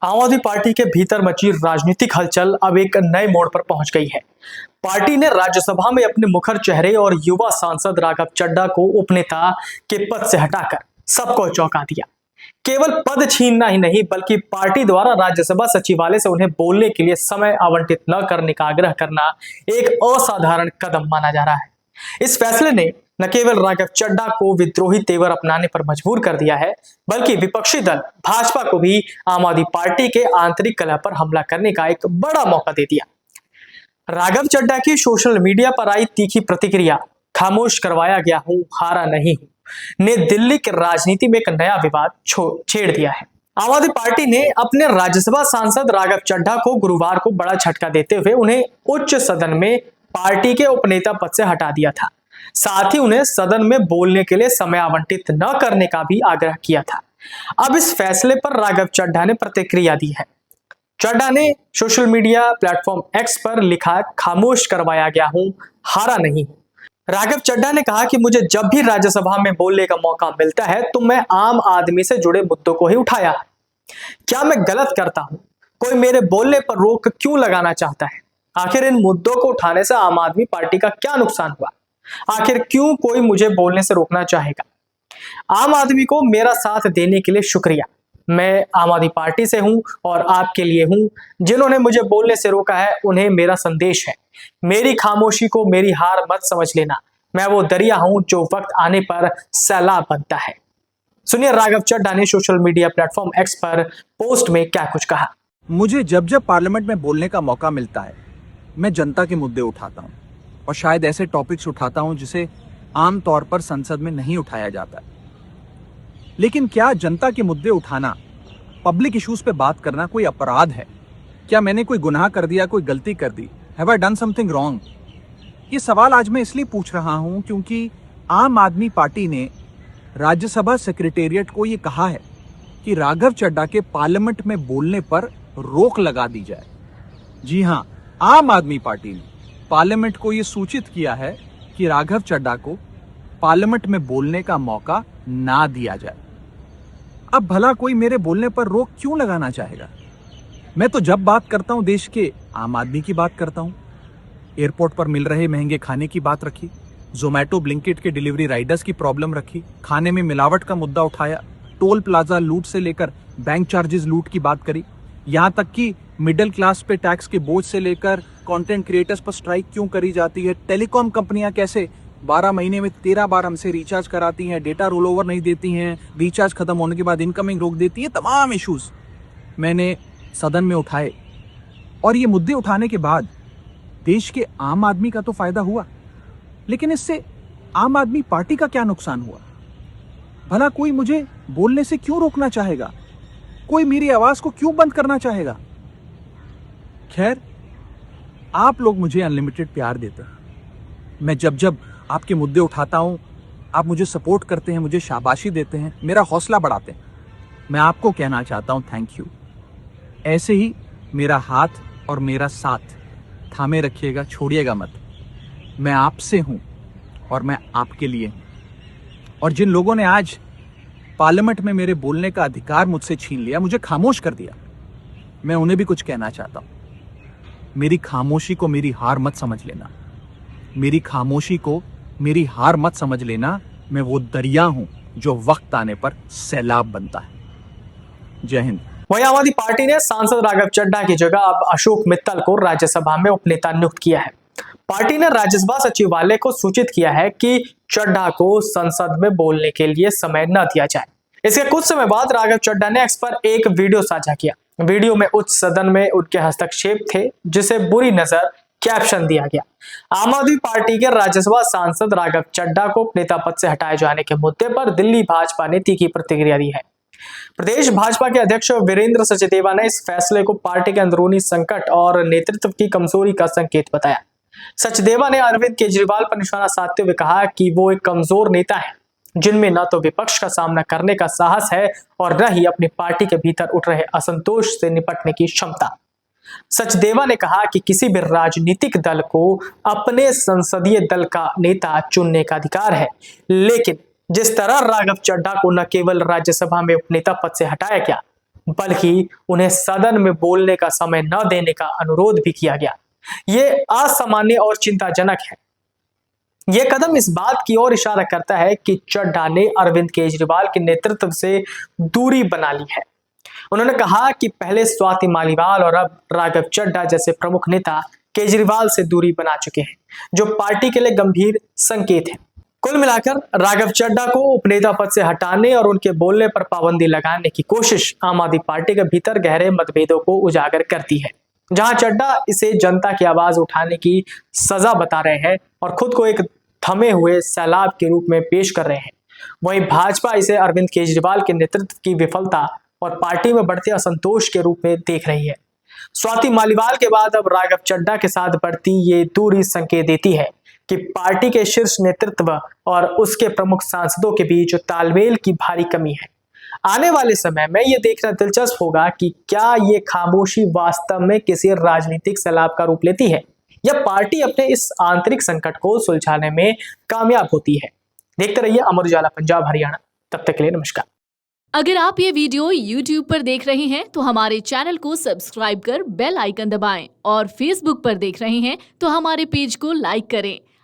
आम आदमी पार्टी के भीतर मची राजनीतिक हलचल अब एक नए मोड़ पर पहुंच गई है। पार्टी ने राज्यसभा में अपने मुखर चेहरे और युवा सांसद राघव चड्ढा को उपनेता के पद से हटाकर सबको चौंका दिया। केवल पद छीनना ही नहीं बल्कि पार्टी द्वारा राज्यसभा सचिवालय से उन्हें बोलने के लिए समय आवंटित न करने का आग्रह करना एक असाधारण कदम माना जा रहा है। इस फैसले ने न केवल राघव चड्ढा को विद्रोही तेवर अपनाने पर मजबूर कर दिया है, बल्कि विपक्षी दल भाजपा को भी आम आदमी पार्टी के आंतरिक कलह पर हमला करने का एक बड़ा मौका दे दिया। राघव चड्ढा की सोशल मीडिया पर आई तीखी प्रतिक्रिया, खामोश करवाया गया हूं, हारा नहीं हूं, ने दिल्ली की राजनीति में एक नया विवाद छेड़ दिया है। आम आदमी पार्टी ने अपने राज्यसभा सांसद राघव चड्ढा को गुरुवार को बड़ा झटका देते हुए उन्हें उच्च सदन में पार्टी के उपनेता पद से हटा दिया था। साथ ही उन्हें सदन में बोलने के लिए समय आवंटित न करने का भी आग्रह किया था। अब इस फैसले पर राघव चड्ढा ने प्रतिक्रिया दी है। चड्ढा ने सोशल मीडिया प्लेटफॉर्म एक्स पर लिखा, खामोश करवाया गया हूं, हारा नहीं हूं। राघव चड्ढा ने कहा कि मुझे जब भी राज्यसभा में बोलने का मौका मिलता है तो मैं आम आदमी से जुड़े मुद्दों को ही उठाया है। क्या मैं गलत करता हूं? कोई मेरे बोलने पर रोक क्यों लगाना चाहता है? आखिर इन मुद्दों को उठाने से आम आदमी पार्टी का क्या नुकसान हुआ? आखिर क्यों कोई मुझे बोलने से रोकना चाहेगा? आम आदमी को मेरा साथ देने के लिए शुक्रिया। मैं आम आदमी पार्टी से हूं और आपके लिए हूं। जिन्होंने मुझे बोलने से रोका है उन्हें मेरा संदेश है, मेरी खामोशी को मेरी हार मत समझ लेना। मैं वो दरिया हूं जो वक्त आने पर सैलाब बनता है। सुनिए राघव चड्ढा ने सोशल मीडिया प्लेटफॉर्म एक्स पर पोस्ट में क्या कुछ कहा। मुझे जब जब पार्लियामेंट में बोलने का मौका मिलता है मैं जनता के मुद्दे उठाता हूं और शायद ऐसे टॉपिक्स उठाता हूं जिसे आमतौर पर संसद में नहीं उठाया जाता। लेकिन क्या जनता के मुद्दे उठाना, पब्लिक इश्यूज पे बात करना कोई अपराध है? क्या मैंने कोई गुनाह कर दिया, कोई गलती कर दी? Have I done something wrong? ये सवाल आज मैं इसलिए पूछ रहा हूं क्योंकि आम आदमी पार्टी ने राज्यसभा सेक्रेटेरिएट को ये कहा है कि राघव चड्ढा के पार्लियामेंट में बोलने पर रोक लगा दी जाए। जी हां, आम आदमी पार्टी ने पार्लियामेंट को ये सूचित किया है कि राघव चड्ढा को पार्लियामेंट में बोलने का मौका ना दिया जाए। अब भला कोई मेरे बोलने पर रोक क्यों लगाना चाहेगा? मैं तो जब बात करता हूं देश के आम आदमी की बात करता हूं। एयरपोर्ट पर मिल रहे महंगे खाने की बात रखी, जोमैटो ब्लिंकिट के डिलीवरी राइडर्स की प्रॉब्लम रखी, खाने में मिलावट का मुद्दा उठाया, टोल प्लाजा लूट से लेकर बैंक चार्जेस लूट की बात करी, यहां तक कि मिडिल क्लास पे टैक्स के बोझ से लेकर कंटेंट क्रिएटर्स पर स्ट्राइक क्यों करी जाती है, टेलीकॉम कंपनियां कैसे 12 महीने में 13 बार हमसे रिचार्ज कराती हैं, डेटा रोल ओवर नहीं देती हैं, रिचार्ज खत्म होने के बाद इनकमिंग रोक देती है, तमाम इश्यूज मैंने सदन में उठाए। और ये मुद्दे उठाने के बाद देश के आम आदमी का तो फायदा हुआ, लेकिन इससे आम आदमी पार्टी का क्या नुकसान हुआ? भला कोई मुझे बोलने से क्यों रोकना चाहेगा? कोई मेरी आवाज को क्यों बंद करना चाहेगा? खैर, आप लोग मुझे अनलिमिटेड प्यार देते हैं। मैं जब जब आपके मुद्दे उठाता हूं, आप मुझे सपोर्ट करते हैं, मुझे शाबाशी देते हैं, मेरा हौसला बढ़ाते हैं। मैं आपको कहना चाहता हूं थैंक यू। ऐसे ही मेरा हाथ और मेरा साथ थामे रखिएगा, छोड़िएगा मत। मैं आपसे हूं और मैं आपके लिए हूं। और जिन लोगों ने आज पार्लियामेंट में मेरे बोलने का अधिकार मुझसे छीन लिया, मुझे खामोश कर दिया, मैं उन्हें भी कुछ कहना चाहता हूं। मेरी खामोशी को मेरी हार मत समझ लेना। मेरी खामोशी को मेरी हार मत समझ लेना। मैं वो दरिया हूं जो वक्त आने पर सैलाब बनता है। जय हिंद। वहीं आम आदमी पार्टी ने सांसद राघव चड्ढा की जगह अब अशोक मित्तल को राज्यसभा में उपनेता नियुक्त किया है। पार्टी ने राज्यसभा सचिवालय को सूचित किया है कि चड्ढा को संसद में बोलने के लिए समय न दिया जाए। इसके कुछ समय बाद राघव चड्ढा ने एक्स पर एक वीडियो साझा किया। वीडियो में उच्च सदन में उनके हस्तक्षेप थे, जिसे बुरी नजर कैप्शन दिया गया। आम आदमी पार्टी के राज्यसभा सांसद राघव चड्ढा को नेता पद से हटाए जाने के मुद्दे पर दिल्ली भाजपा ने तीखी प्रतिक्रिया दी है। प्रदेश भाजपा के अध्यक्ष वीरेंद्र सचदेवा ने इस फैसले को पार्टी के अंदरूनी संकट और नेतृत्व की कमजोरी का संकेत बताया। सचदेवा ने अरविंद केजरीवाल पर निशाना साधते हुए कहा कि वो एक कमजोर नेता है, जिनमें न तो विपक्ष का सामना करने का साहस है और न ही अपनी पार्टी के भीतर उठ रहे असंतोष से निपटने की क्षमता। सचदेवा ने कहा कि किसी भी राजनीतिक दल को अपने संसदीय दल का नेता चुनने का अधिकार है, लेकिन जिस तरह राघव चड्ढा को न केवल राज्यसभा में उपनेता पद से हटाया गया, बल्कि उन्हें सदन में बोलने का समय न देने का अनुरोध भी किया गया। ये असामान्य और चिंताजनक है। यह कदम इस बात की ओर इशारा करता है कि चड्ढा ने अरविंद केजरीवाल के नेतृत्व से दूरी बना ली है। उन्होंने कहा कि पहले स्वाति मालीवाल और अब राघव चड्ढा जैसे प्रमुख नेता केजरीवाल से दूरी बना चुके हैं, जो पार्टी के लिए गंभीर संकेत है। कुल मिलाकर राघव चड्ढा को उपनेता पद से हटाने और उनके बोलने पर पाबंदी लगाने की कोशिश आम आदमी पार्टी के भीतर गहरे मतभेदों को उजागर करती है। जहां चड्ढा इसे जनता की आवाज उठाने की सजा बता रहे हैं और खुद को एक थमे हुए सैलाब के रूप में पेश कर रहे हैं, वहीं भाजपा इसे अरविंद केजरीवाल के नेतृत्व की विफलता और पार्टी में बढ़ते असंतोष के रूप में देख रही है। स्वाति मालीवाल के बाद अब राघव चड्ढा के साथ बढ़ती ये दूरी संकेत देती है कि पार्टी के शीर्ष नेतृत्व और उसके प्रमुख सांसदों के बीच तालमेल की भारी कमी है। आने वाले समय में यह देखना दिलचस्प होगा कि क्या ये खामोशी वास्तव में किसी राजनीतिक सैलाब का रूप लेती है या पार्टी अपने इस आंतरिक संकट को सुलझाने में कामयाब होती है। देखते रहिए अमर उजाला पंजाब हरियाणा। तब तक के लिए नमस्कार। अगर आप ये वीडियो YouTube पर देख रहे हैं तो हमारे चैनल को सब्सक्राइब कर बेल आइकन दबाएं और Facebook पर देख रहे हैं तो हमारे पेज को लाइक करें।